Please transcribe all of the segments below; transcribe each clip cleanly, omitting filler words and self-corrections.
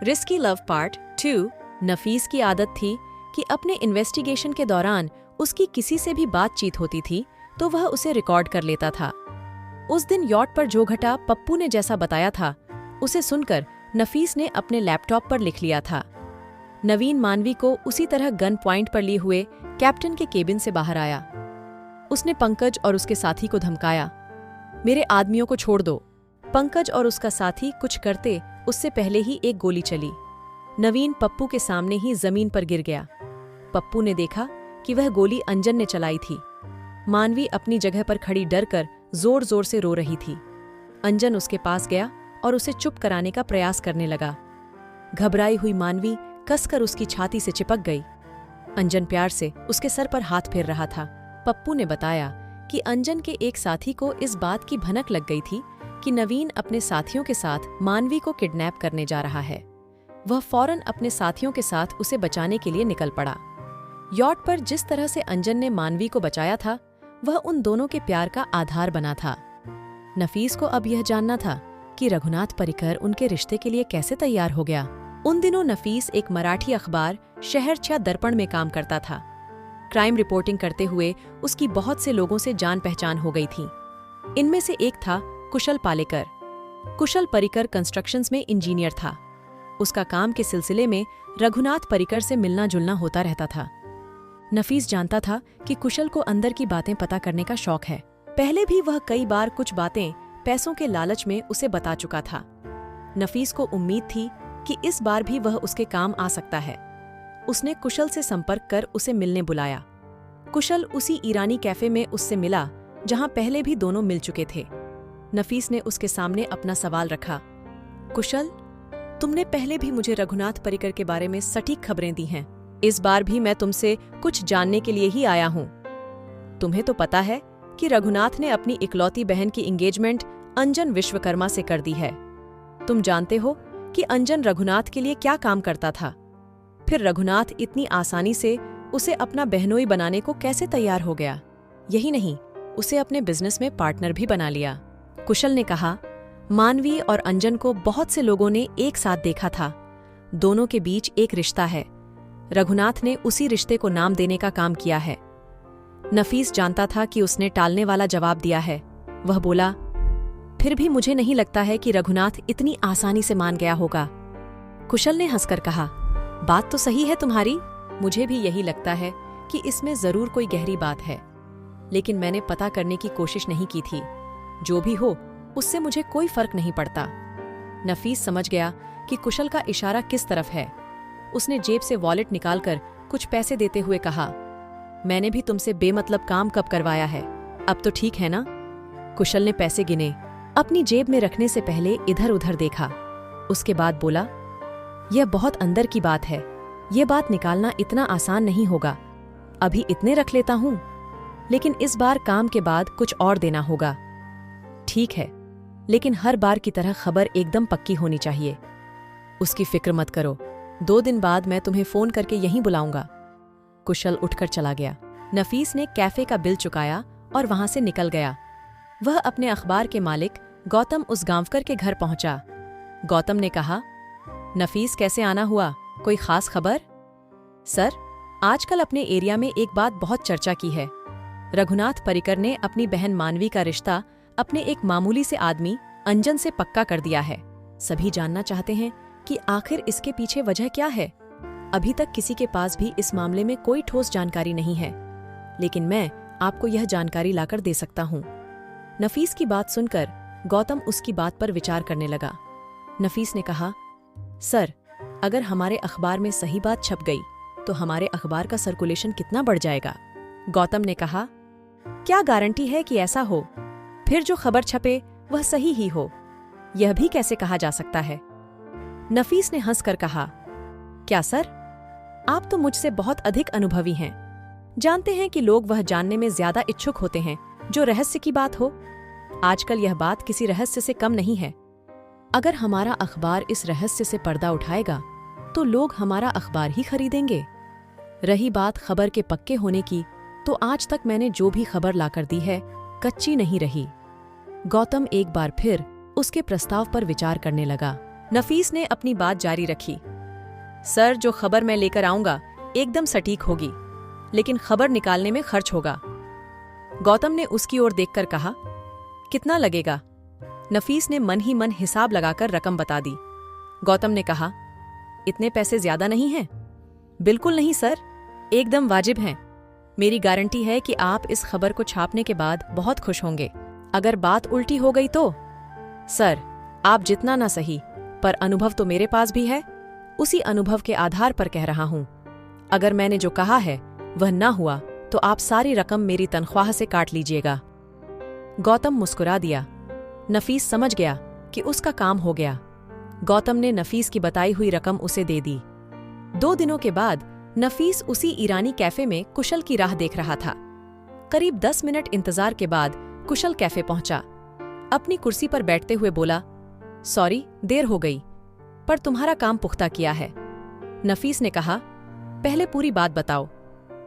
Risky love part 2। नफीस की आदत थी कि अपने इन्वेस्टिगेशन के दौरान उसकी किसी से भी बातचीत होती थी तो वह उसे रिकॉर्ड कर लेता था। उस दिन यॉट पर जो घटा पप्पू ने जैसा बताया था उसे सुनकर नफीस ने अपने लैपटॉप पर लिख लिया था। नवीन मानवी को उसी तरह गन पॉइंट पर लिए हुए कैप्टन के केबिन से बाहर आया। उसने पंकज और उसके साथी को धमकाया, मेरे आदमियों को छोड़ दो। पंकज और उसका साथी कुछ करते उससे पहले ही एक गोली चली। नवीन पप्पू के सामने ही जमीन पर गिर गया। पप्पू ने देखा कि वह गोली अंजन ने चलाई थी। मानवी अपनी जगह पर खड़ी डर कर जोर जोर से रो रही थी। अंजन उसके पास गया और उसे चुप कराने का प्रयास करने लगा। घबराई हुई मानवी कसकर उसकी छाती से चिपक गई। अंजन प्यार से उसके सर पर हाथ फेर रहा था। पप्पू ने बताया कि अंजन के एक साथी को इस बात की भनक लग गई थी कि नवीन अपने साथियों के साथ मानवी को किडनैप करने जा रहा है। वह फौरन अपने साथियों के साथ उसे बचाने के लिए निकल पड़ा। यॉट पर जिस तरह से अंजन ने मानवी को बचाया था वह उन दोनों के प्यार का आधार बना था। नफीस को अब यह जानना था कि रघुनाथ परिकर उनके रिश्ते के लिए कैसे तैयार हो गया। उन दिनों नफीस एक मराठी अखबार शहर छा दर्पण में काम करता था। क्राइम रिपोर्टिंग करते हुए उसकी बहुत से लोगों से जान पहचान हो गई थी। इनमें से एक था कुशल पालेकर। कुशल परिकर कंस्ट्रक्शंस में इंजीनियर था। उसका काम के सिलसिले में रघुनाथ परिकर से मिलना जुलना होता रहता था। नफीस जानता था कि कुशल को अंदर की बातें पता करने का शौक है। पहले भी वह कई बार कुछ बातें पैसों के लालच में उसे बता चुका था। नफीस को उम्मीद थी कि इस बार भी वह उसके काम आ सकता है। उसने कुशल से संपर्क कर उसे मिलने बुलाया। कुशल उसी ईरानी कैफे में उससे मिला जहां पहले भी दोनों मिल चुके थे। नफीस ने उसके सामने अपना सवाल रखा, कुशल, तुमने पहले भी मुझे रघुनाथ परिकर के बारे में सटीक खबरें दी हैं। इस बार भी मैं तुमसे कुछ जानने के लिए ही आया हूं। तुम्हें तो पता है कि रघुनाथ ने अपनी इकलौती बहन की एंगेजमेंट अंजन विश्वकर्मा से कर दी है। तुम जानते हो कि अंजन रघुनाथ के लिए क्या काम करता था। फिर रघुनाथ इतनी आसानी से उसे अपना बहनोई बनाने को कैसे तैयार हो गया। यही नहीं, उसे अपने बिजनेस में पार्टनर भी बना लिया। कुशल ने कहा, मानवी और अंजन को बहुत से लोगों ने एक साथ देखा था। दोनों के बीच एक रिश्ता है। रघुनाथ ने उसी रिश्ते को नाम देने का काम किया है। नफीस जानता था कि उसने टालने वाला जवाब दिया है। वह बोला, फिर भी मुझे नहीं लगता है कि रघुनाथ इतनी आसानी से मान गया होगा। कुशल ने हंसकर कहा, बात तो सही है तुम्हारी। मुझे भी यही लगता है कि इसमें जरूर कोई गहरी बात है, लेकिन मैंने पता करने की कोशिश नहीं की थी। जो भी हो उससे मुझे कोई फर्क नहीं पड़ता। नफीस समझ गया कि कुशल का इशारा किस तरफ है। उसने जेब से वॉलेट निकालकर कुछ पैसे देते हुए कहा, मैंने भी तुमसे बेमतलब काम कब करवाया है, अब तो ठीक है ना। कुशल ने पैसे गिने, अपनी जेब में रखने से पहले इधर उधर देखा। उसके बाद बोला, यह बहुत अंदर की बात है। यह बात निकालना इतना आसान नहीं होगा। अभी इतने रख लेता हूं, लेकिन इस बार काम के बाद कुछ और देना होगा। ठीक है, लेकिन हर बार की तरह खबर एकदम पक्की होनी चाहिए। उसकी फिक्र मत करो, 2 दिन बाद मैं तुम्हें फोन करके यहीं बुलाऊंगा। कुशल उठकर चला गया। नफीस ने कैफे का बिल चुकाया और वहां से निकल गया। वह अपने अखबार के मालिक गौतम उसगांवकर के घर पहुंचा। गौतम ने कहा, नफीस कैसे आना हुआ, कोई खास खबर? सर, आजकल अपने एरिया में एक बात बहुत चर्चा की है। रघुनाथ परिकर ने अपनी बहन मानवी का रिश्ता अपने एक मामूली से आदमी अंजन से पक्का कर दिया है। सभी जानना चाहते हैं कि आखिर इसके पीछे वजह क्या है। अभी तक किसी के पास भी इस मामले में कोई ठोस जानकारी नहीं है, लेकिन मैं आपको यह जानकारी लाकर दे सकता हूँ। नफीस की बात सुनकर गौतम उसकी बात पर विचार करने लगा। नफीस ने कहा, सर, अगर हमारे अखबार में सही बात छप गई तो हमारे अखबार का सर्कुलेशन कितना बढ़ जाएगा। गौतम ने कहा, क्या गारंटी है कि ऐसा हो? फिर जो खबर छपे वह सही ही हो, यह भी कैसे कहा जा सकता है? नफीस ने हंसकर कहा, क्या सर, आप तो मुझसे बहुत अधिक अनुभवी हैं। जानते हैं कि लोग वह जानने में ज्यादा इच्छुक होते हैं जो रहस्य की बात हो। आजकल यह बात किसी रहस्य से कम नहीं है। अगर हमारा अखबार इस रहस्य से पर्दा उठाएगा तो लोग हमारा अखबार ही खरीदेंगे। रही बात खबर के पक्के होने की, तो आज तक मैंने जो भी खबर लाकर दी है कच्ची नहीं रही। गौतम एक बार फिर उसके प्रस्ताव पर विचार करने लगा। नफीस ने अपनी बात जारी रखी। सर, जो खबर मैं लेकर आऊंगा एकदम सटीक होगी, लेकिन खबर निकालने में खर्च होगा। गौतम ने उसकी ओर देखकर कहा, कितना लगेगा? नफीस ने मन ही मन हिसाब लगाकर रकम बता दी। गौतम ने कहा, इतने पैसे ज्यादा नहीं हैं? बिल्कुल नहीं सर, एकदम वाजिब हैं। मेरी गारंटी है कि आप इस खबर को छापने के बाद बहुत खुश होंगे। अगर बात उल्टी हो गई तो? सर, आप जितना ना सही, पर अनुभव तो मेरे पास भी है। उसी अनुभव के आधार पर कह रहा हूं। अगर मैंने जो कहा है वह ना हुआ तो आप सारी रकम मेरी तनख्वाह से काट लीजिएगा। गौतम मुस्कुरा दिया। नफीस समझ गया कि उसका काम हो गया। गौतम ने नफीस की बताई हुई रकम उसे दे दी। 2 दिनों के बाद नफीस उसी ईरानी कैफे में कुशल की राह देख रहा था। करीब 10 मिनट इंतजार के बाद कुशल कैफे पहुंचा। अपनी कुर्सी पर बैठते हुए बोला, सॉरी, देर हो गई, पर तुम्हारा काम पुख्ता किया है। नफीस ने कहा, पहले पूरी बात बताओ,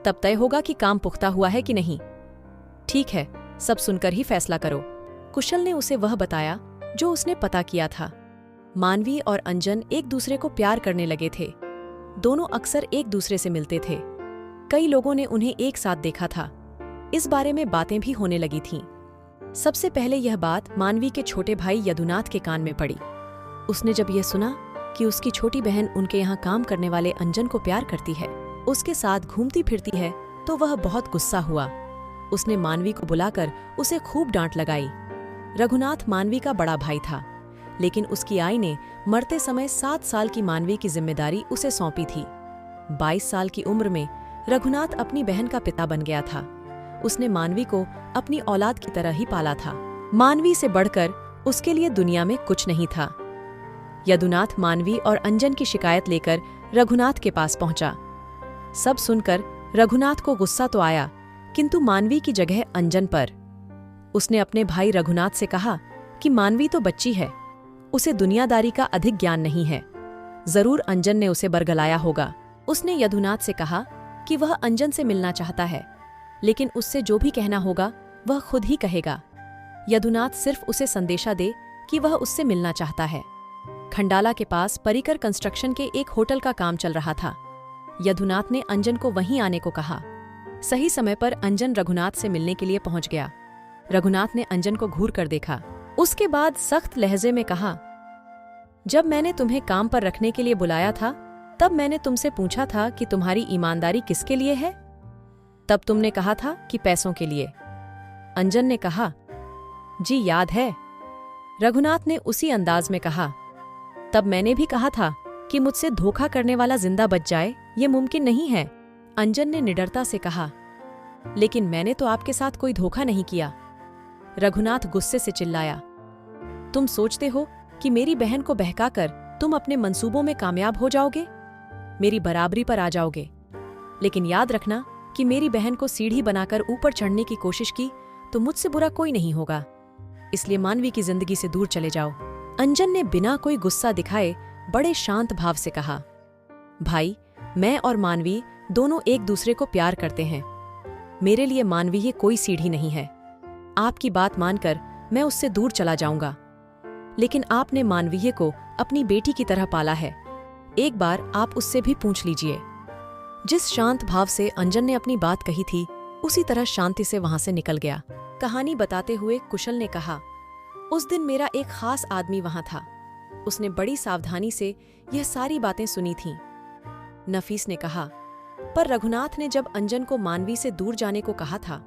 तब तय होगा कि काम पुख्ता हुआ है कि नहीं। ठीक है, सब सुनकर ही फैसला करो। कुशल ने उसे वह बताया जो उसने पता किया था। मानवी और अंजन एक दूसरे को प्यार करने लगे थे। दोनों अक्सर एक दूसरे से मिलते थे। कई लोगों ने उन्हें एक साथ देखा था। इस बारे में बातें भी होने लगी थीं। सबसे पहले यह बात मानवी के छोटे भाई यदुनाथ के कान में पड़ी। उसने जब यह सुना कि उसकी छोटी बहन उनके यहाँ काम करने वाले अंजन को प्यार करती है, उसके साथ घूमती फिरती है, तो वह बहुत गुस्सा हुआ। उसने मानवी को बुलाकर उसे खूब डांट लगाई। रघुनाथ मानवी का बड़ा भाई था, लेकिन उसकी आई ने मरते समय 7 साल की मानवी की जिम्मेदारी उसे सौंपी थी। 22 साल की उम्र में रघुनाथ अपनी बहन का पिता बन गया था। उसने मानवी को अपनी औलाद की तरह ही पाला था। मानवी से बढ़कर उसके लिए दुनिया में कुछ नहीं था। यदुनाथ मानवी और अंजन की शिकायत लेकर रघुनाथ के पास पहुंचा। सब सुनकर रघुनाथ को गुस्सा तो आया, किंतु मानवी की जगह अंजन पर। उसने अपने भाई रघुनाथ से कहा कि मानवी तो बच्ची है, उसे दुनियादारी का अधिक ज्ञान नहीं है। जरूर अंजन ने उसे बरगलाया होगा। उसने यदुनाथ से कहा कि वह अंजन से मिलना चाहता है, लेकिन उससे जो भी कहना होगा वह खुद ही कहेगा। यदुनाथ सिर्फ उसे संदेशा दे कि वह उससे मिलना चाहता है। खंडाला के पास परिकर कंस्ट्रक्शन के एक होटल का काम चल रहा था। यदुनाथ ने अंजन को वहीं आने को कहा। सही समय पर अंजन रघुनाथ से मिलने के लिए पहुंच गया। रघुनाथ ने अंजन को घूर कर देखा। उसके बाद सख्त लहजे में कहा, जब मैंने तुम्हें काम पर रखने के लिए बुलाया था, तब मैंने तुमसे पूछा था कि तुम्हारी ईमानदारी किसके लिए है? तब तुमने कहा था कि पैसों के लिए। अंजन ने कहा, जी याद है। रघुनाथ ने उसी अंदाज में कहा, तब मैंने भी कहा था कि मुझसे धोखा करने वाला जिंदा बच जाए, ये मुमकिन नहीं है। अंजन ने निडरता से कहा, लेकिन मैंने तो आपके साथ कोई धोखा नहीं किया। रघुनाथ गुस्से से चिल्लाया, तुम सोचते हो कि मेरी बहन को बहकाकर तुम अपने मंसूबों में कामयाब हो जाओगे, मेरी बराबरी पर आ जाओगे। लेकिन याद रखना कि मेरी बहन को सीढ़ी बनाकर ऊपर चढ़ने की कोशिश की तो मुझसे बुरा कोई नहीं होगा, इसलिए मानवी की जिंदगी से दूर चले जाओ। अंजन ने बिना कोई गुस्सा दिखाए बड़े शांत भाव से कहा, भाई, मैं और मानवी दोनों एक दूसरे को प्यार करते हैं। मेरे लिए मानवी ये कोई सीढ़ी नहीं है। आपकी बात मानकर मैं उससे दूर चला जाऊंगा, लेकिन आपने मानवीय को अपनी बेटी की तरह पाला है। एक बार आप उससे भी पूछ लीजिए। जिस शांत भाव से अंजन ने अपनी बात कही थी, उसी तरह शांति से वहां से निकल गया। कहानी बताते हुए कुशल ने कहा, उस दिन मेरा एक खास आदमी वहां था। उसने बड़ी सावधानी से यह सारी बातें सुनी थीं। नफीस ने कहा, पर रघुनाथ ने जब अंजन को मानवी से दूर जाने को कहा था,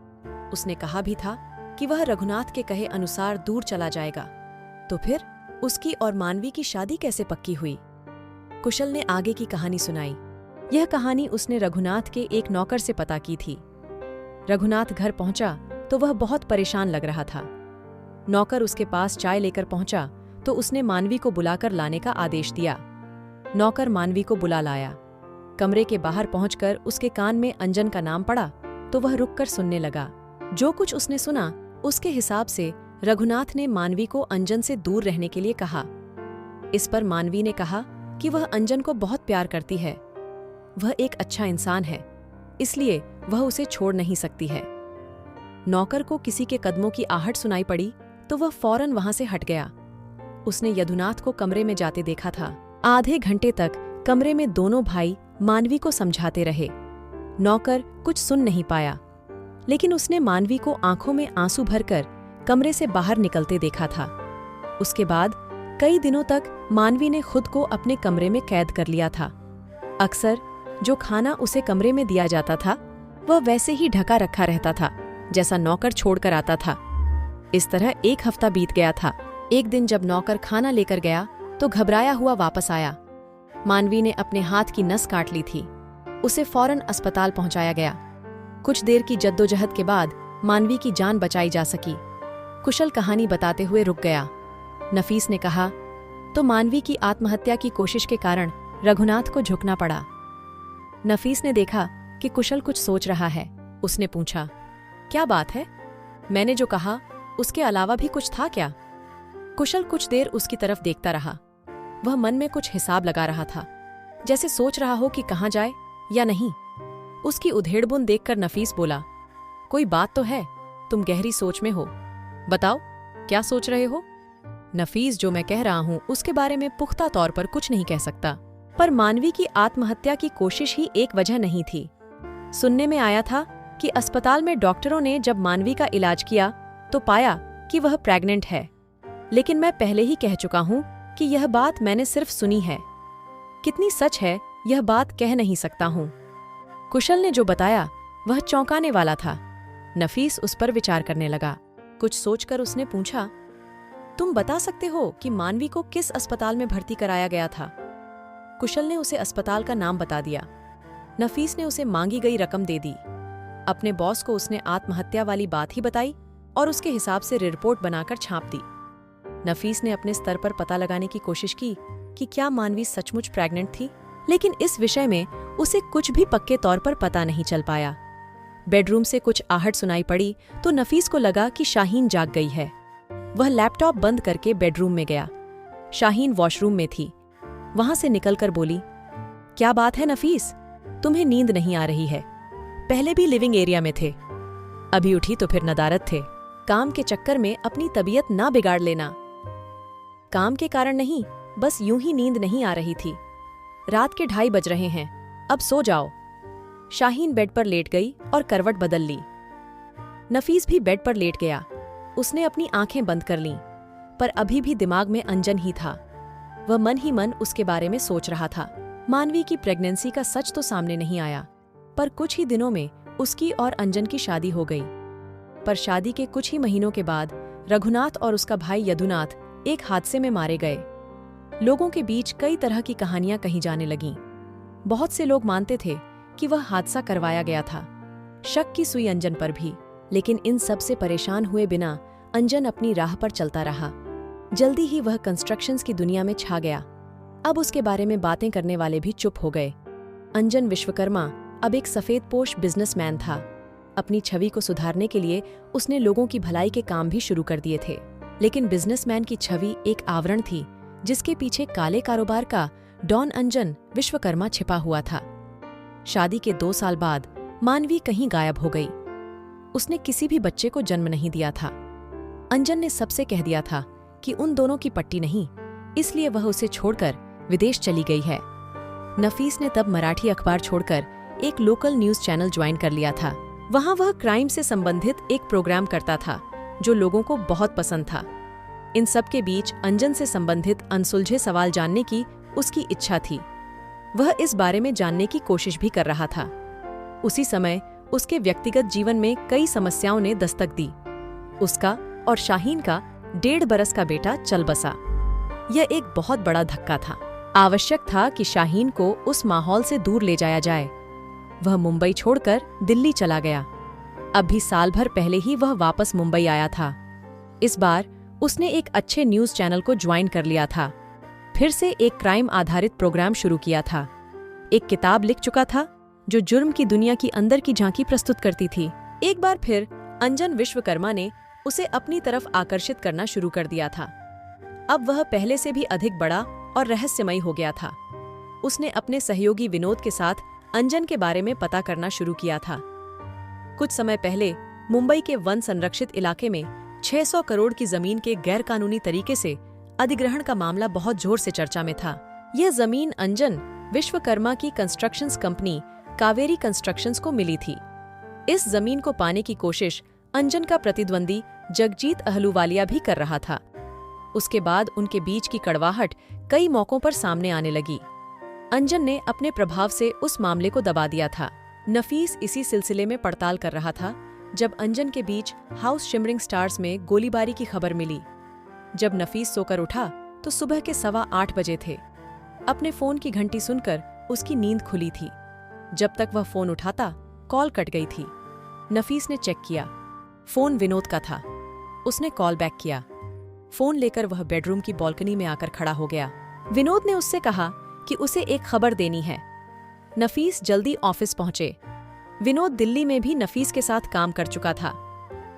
उसने कहा भी था कि वह रघुनाथ के कहे अनुसार दूर चला जाएगा। तो फिर उसकी और मानवी की शादी कैसे पक्की हुई? कुशल ने आगे की कहानी सुनाई। यह कहानी उसने रघुनाथ के एक नौकर से पता की थी। रघुनाथ घर पहुंचा तो वह बहुत परेशान लग रहा था। नौकर उसके पास चाय लेकर पहुंचा तो उसने मानवी को बुलाकर लाने का आदेश दिया। नौकर मानवी को बुला लाया। कमरे के बाहर पहुंचकर उसके कान में अंजन का नाम पड़ा तो वह रुककर सुनने लगा। जो कुछ उसने सुना उसके हिसाब से रघुनाथ ने मानवी को अंजन से दूर रहने के लिए कहा। इस पर मानवी ने कहा कि वह अंजन को बहुत प्यार करती है। वह एक अच्छा इंसान है, इसलिए वह उसे छोड़ नहीं सकती है। नौकर को किसी के कदमों की आहट सुनाई पड़ी तो वह फौरन वहां से हट गया। उसने यदुनाथ को कमरे में जाते देखा था। आधे घंटे तक कमरे में दोनों भाई मानवी को समझाते रहे। नौकर कुछ सुन नहीं पाया, लेकिन उसने मानवी को आंखों में आंसू भरकर कमरे से बाहर निकलते देखा था। उसके बाद कई दिनों तक मानवी ने खुद को अपने कमरे में कैद कर लिया था। अक्सर जो खाना उसे कमरे में दिया जाता था वह वैसे ही ढका रखा रहता था जैसा नौकर छोड़कर आता था। इस तरह एक हफ्ता बीत गया था। एक दिन जब नौकर खाना लेकर गया तो घबराया हुआ वापस आया। मानवी ने अपने हाथ की नस काट ली थी। उसे फौरन अस्पताल पहुंचाया गया। कुछ देर की जद्दोजहद के बाद मानवी की जान बचाई जा सकी। कुशल कहानी बताते हुए रुक गया। नफीस ने कहा, तो मानवी की आत्महत्या की कोशिश के कारण रघुनाथ को झुकना पड़ा। नफीस ने देखा कि कुशल कुछ सोच रहा है। उसने पूछा, क्या बात है? मैंने जो कहा उसके अलावा भी कुछ था क्या? कुशल कुछ देर उसकी तरफ देखता रहा। वह मन में कुछ हिसाब लगा रहा था, जैसे सोच रहा हो कि कहाँ जाए या नहीं। उसकी उधेड़बुन देखकर नफीस बोला, कोई बात तो है, तुम गहरी सोच में हो। बताओ, क्या सोच रहे हो? नफीस, जो मैं कह रहा हूं उसके बारे में पुख्ता तौर पर कुछ नहीं कह सकता, पर मानवी की आत्महत्या की कोशिश ही एक वजह नहीं थी। सुनने में आया था कि अस्पताल में डॉक्टरों ने जब मानवी का इलाज किया तो पाया कि वह प्रेग्नेंट है, लेकिन मैं पहले ही कह चुका हूं कि यह बात मैंने सिर्फ सुनी है। कितनी सच है यह बात कह नहीं सकता हूं। कुशल ने जो बताया वह चौंकाने वाला था। नफीस उस पर विचार करने लगा। कुछ सोचकर उसने पूछा, तुम बता सकते हो कि मानवी को किस अस्पताल में भर्ती कराया गया था? कुशल ने उसे अस्पताल का नाम बता दिया। नफीस ने उसे मांगी गई रकम दे दी। अपने बॉस को उसने आत्महत्या वाली बात ही बताई और उसके हिसाब से रिपोर्ट बनाकर छाप दी। नफीस ने अपने स्तर पर पता लगाने की कोशिश की कि क्या मानवी सचमुच प्रेग्नेंट थी, लेकिन इस विषय में उसे कुछ भी पक्के तौर पर पता नहीं चल पाया। बेडरूम से कुछ आहट सुनाई पड़ी तो नफीस को लगा कि शाहीन जाग गई है। वह लैपटॉप बंद करके बेडरूम में गया। शाहीन वॉशरूम में थी। वहां से निकलकर बोली, क्या बात है नफीस, तुम्हें नींद नहीं आ रही है? पहले भी लिविंग एरिया में थे, अभी उठी तो फिर नदारत थे। काम के चक्कर में अपनी तबीयत ना बिगाड़ लेना। काम के कारण नहीं, बस यूं ही नींद नहीं आ रही थी। रात के 2:30 बज रहे हैं, अब सो जाओ। शाहीन बेड पर लेट गई और करवट बदल ली। नफीस भी बेड पर लेट गया। उसने अपनी आंखें बंद कर लीं, पर अभी भी दिमाग में अंजन ही था। वह मन ही मन उसके बारे में सोच रहा था। मानवी की प्रेगनेंसी का सच तो सामने नहीं आया, पर कुछ ही दिनों में उसकी और अंजन की शादी हो गई। पर शादी के कुछ ही महीनों के बाद रघुनाथ और उसका भाई यदुनाथ एक हादसे में मारे गए। लोगों के बीच कई तरह की कहानियां कही जाने लगीं। बहुत से लोग मानते थे कि वह हादसा करवाया गया था। शक की सुई अंजन पर भी, लेकिन इन सब से परेशान हुए बिना अंजन अपनी राह पर चलता रहा। जल्दी ही वह कंस्ट्रक्शंस की दुनिया में छा गया। अब उसके बारे में बातें करने वाले भी चुप हो गए। अंजन विश्वकर्मा अब एक सफेदपोश बिजनेसमैन था। अपनी छवि को सुधारने के लिए उसने लोगों की भलाई के काम भी शुरू कर दिए थे, लेकिन बिजनेसमैन की छवि एक आवरण थी जिसके पीछे काले कारोबार का डॉन अंजन विश्वकर्मा छिपा हुआ था। शादी के 2 साल बाद मानवी कहीं गायब हो गई। उसने किसी भी बच्चे को जन्म नहीं दिया था। अंजन ने सबसे कह दिया था कि उन दोनों की पट्टी नहीं, इसलिए वह उसे छोड़कर विदेश चली गई है। नफीस ने तब मराठी अखबार छोड़कर एक लोकल न्यूज चैनल ज्वाइन कर लिया था। वहां वह क्राइम से संबंधित एक प्रोग्राम करता था जो लोगों को बहुत पसंद था। इन सब के बीच अंजन से संबंधित अनसुलझे सवाल जानने की उसकी इच्छा थी। वह इस बारे में जानने की कोशिश भी कर रहा था। उसी समय उसके व्यक्तिगत जीवन में कई समस्याओं ने दस्तक दी। उसका और शाहीन का 1.5 बरस का बेटा चल बसा। यह एक बहुत बड़ा धक्का था। आवश्यक था कि शाहीन को उस माहौल से दूर ले जाया जाए। वह मुंबई छोड़कर दिल्ली चला गया। अब भी साल भर पहले ही वह वापस मुंबई आया था। इस बार उसने एक अच्छे न्यूज चैनल को ज्वाइन कर लिया था। फिर से एक क्राइम आधारित प्रोग्राम शुरू किया था। एक किताब लिख चुका था जो जुर्म की दुनिया की अंदर की झांकी प्रस्तुत करती थी। एक बार फिर अंजन विश्वकर्मा ने उसे अपनी तरफ आकर्षित करना शुरू कर दिया था। अब वह पहले से भी अधिक बड़ा और रहस्यमयी हो गया था। उसने अपने सहयोगी विनोद के साथ अंजन के बारे में पता करना शुरू किया था। कुछ समय पहले मुंबई के वन संरक्षित इलाके में 600 करोड़ की जमीन के गैरकानूनी तरीके से अधिग्रहण का मामला बहुत जोर से चर्चा में था। यह जमीन अंजन विश्वकर्मा की कंस्ट्रक्शंस कंपनी कावेरी कंस्ट्रक्शंस को मिली थी। इस जमीन को पाने की कोशिश अंजन का प्रतिद्वंदी जगजीत अहलूवालिया भी कर रहा था। उसके बाद उनके बीच की कड़वाहट कई मौकों पर सामने आने लगी। अंजन ने अपने प्रभाव से उस मामले को दबा दिया था। नफीस इसी सिलसिले में पड़ताल कर रहा था जब अंजन के बीच हाउस शिमरिंग स्टार्स में गोलीबारी की खबर मिली। जब नफीस सोकर उठा तो सुबह के 8:15 बजे थे। अपने फोन की घंटी सुनकर उसकी नींद खुली थी। जब तक वह फोन उठाता कॉल कट गई थी। नफीस ने चेक किया, फोन विनोद का था। उसने कॉल बैक किया। फोन लेकर वह बेडरूम की बालकनी में आकर खड़ा हो गया। विनोद ने उससे कहा कि उसे एक खबर देनी है। नफीस जल्दी ऑफिस पहुंचे। विनोद दिल्ली में भी नफीस के साथ काम कर चुका था।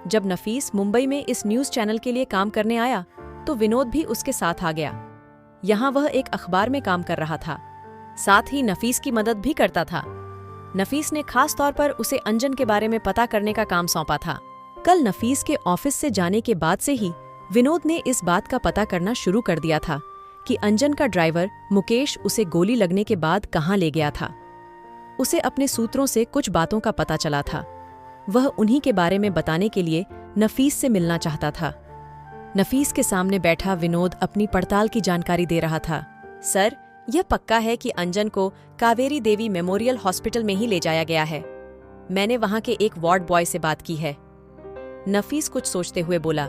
जब नफीस मुंबई में इस न्यूज चैनल के लिए काम करने आया तो विनोद भी उसके साथ आ गया। यहाँ वह एक अखबार में काम कर रहा था, साथ ही नफीस की मदद भी करता था। नफीस ने खास तौर पर उसे अंजन के बारे में पता करने का काम सौंपा था। कल नफीस के ऑफिस से जाने के बाद से ही विनोद ने इस बात का पता करना शुरू कर दिया था कि अंजन का ड्राइवर मुकेश उसे गोली लगने के बाद कहाँ ले गया था। उसे अपने सूत्रों से कुछ बातों का पता चला था। वह उन्हीं के बारे में बताने के लिए नफीस से मिलना चाहता था। नफीस के सामने बैठा विनोद अपनी पड़ताल की जानकारी दे रहा था। सर, यह पक्का है कि अंजन को कावेरी देवी मेमोरियल हॉस्पिटल में ही ले जाया गया है। मैंने वहां के एक वार्ड बॉय से बात की है। नफीस कुछ सोचते हुए बोला,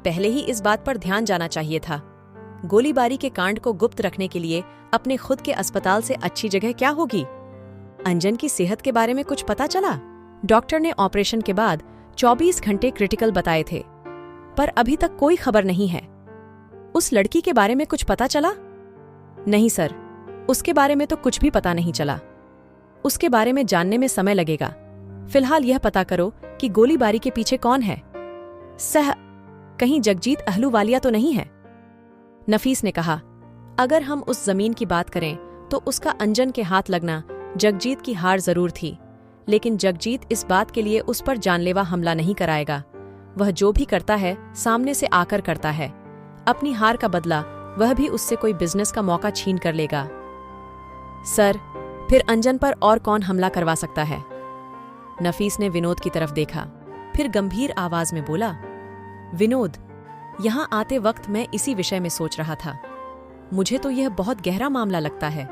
पहले ही इस बात पर ध्यान जाना चाहिए था। गोलीबारी के कांड को गुप्त रखने के लिए अपने खुद के अस्पताल से अच्छी जगह क्या होगी। अंजन की सेहत के बारे में कुछ पता चला? डॉक्टर ने ऑपरेशन के बाद 24 घंटे क्रिटिकल बताए थे, पर अभी तक कोई खबर नहीं है। उस लड़की के बारे में कुछ पता चला? नहीं सर, उसके बारे में तो कुछ भी पता नहीं चला। उसके बारे में जानने में समय लगेगा। फिलहाल यह पता करो कि गोलीबारी के पीछे कौन है। कहीं जगजीत अहलूवालिया तो नहीं है? नफीस ने कहा, अगर हम उस जमीन की बात करें तो उसका अंजन के हाथ लगना जगजीत की हार जरूर थी, लेकिन जगजीत इस बात के लिए उस पर जानलेवा हमला नहीं कराएगा। वह जो भी करता है सामने से आकर करता है। अपनी हार का बदला वह भी उससे कोई बिजनेस का मौका छीन कर लेगा। सर, फिर अंजन पर और कौन हमला करवा सकता है? नफीस ने विनोद की तरफ देखा, फिर गंभीर आवाज में बोला, विनोद, यहाँ आते वक्त मैं इसी विषय में सोच रहा था। मुझे तो यह बहुत गहरा मामला लगता है।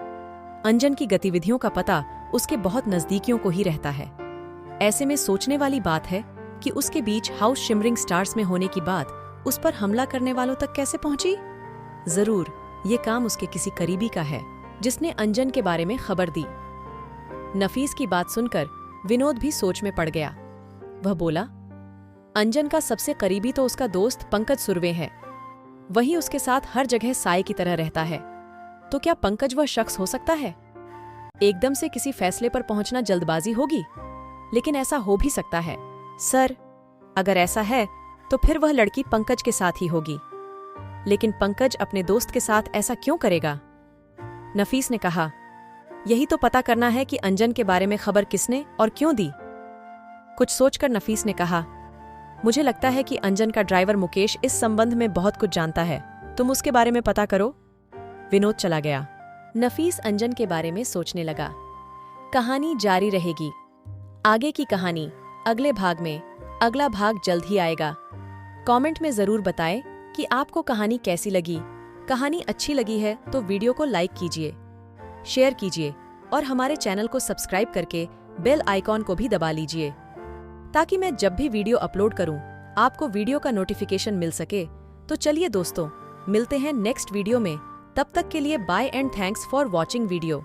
अंजन की गतिविधियों का पता उसके बहुत नजदीकियों को ही रहता है। ऐसे में सोचने वाली बात है कि उसके बीच हाउस शिमरिंग स्टार्स में होने की बात उस पर हमला करने वालों तक कैसे पहुंची। जरूर ये काम उसके किसी करीबी का है जिसने अंजन के बारे में खबर दी। नफीस की बात सुनकर विनोद भी सोच में पड़ गया। वह बोला, अंजन का सबसे करीबी तो उसका दोस्त पंकज सुरवे है। वही उसके साथ हर जगह साए की तरह रहता है। तो क्या पंकज वह शख्स हो सकता है? एकदम से किसी फैसले पर पहुंचना जल्दबाजी होगी, लेकिन ऐसा हो भी सकता है। सर, अगर ऐसा है तो फिर वह लड़की पंकज के साथ ही होगी। लेकिन पंकज अपने दोस्त के साथ ऐसा क्यों करेगा? नफीस ने कहा, यही तो पता करना है कि अंजन के बारे में खबर किसने और क्यों दी। कुछ सोचकर नफीस ने कहा, मुझे लगता है कि अंजन का ड्राइवर मुकेश इस संबंध में बहुत कुछ जानता है। तुम उसके बारे में पता करो। विनोद चला गया। नफीस अंजन के बारे में सोचने लगा। कहानी जारी रहेगी। आगे की कहानी अगले भाग में। अगला भाग जल्द ही आएगा। कमेंट में जरूर बताएं कि आपको कहानी कैसी लगी। कहानी अच्छी लगी है तो वीडियो को लाइक कीजिए, शेयर कीजिए और हमारे चैनल को सब्सक्राइब करके बेल आइकॉन को भी दबा लीजिए, ताकि मैं जब भी वीडियो अपलोड करूं आपको वीडियो का नोटिफिकेशन मिल सके। तो चलिए दोस्तों, मिलते हैं नेक्स्ट वीडियो में। तब तक के लिए bye and thanks for watching video.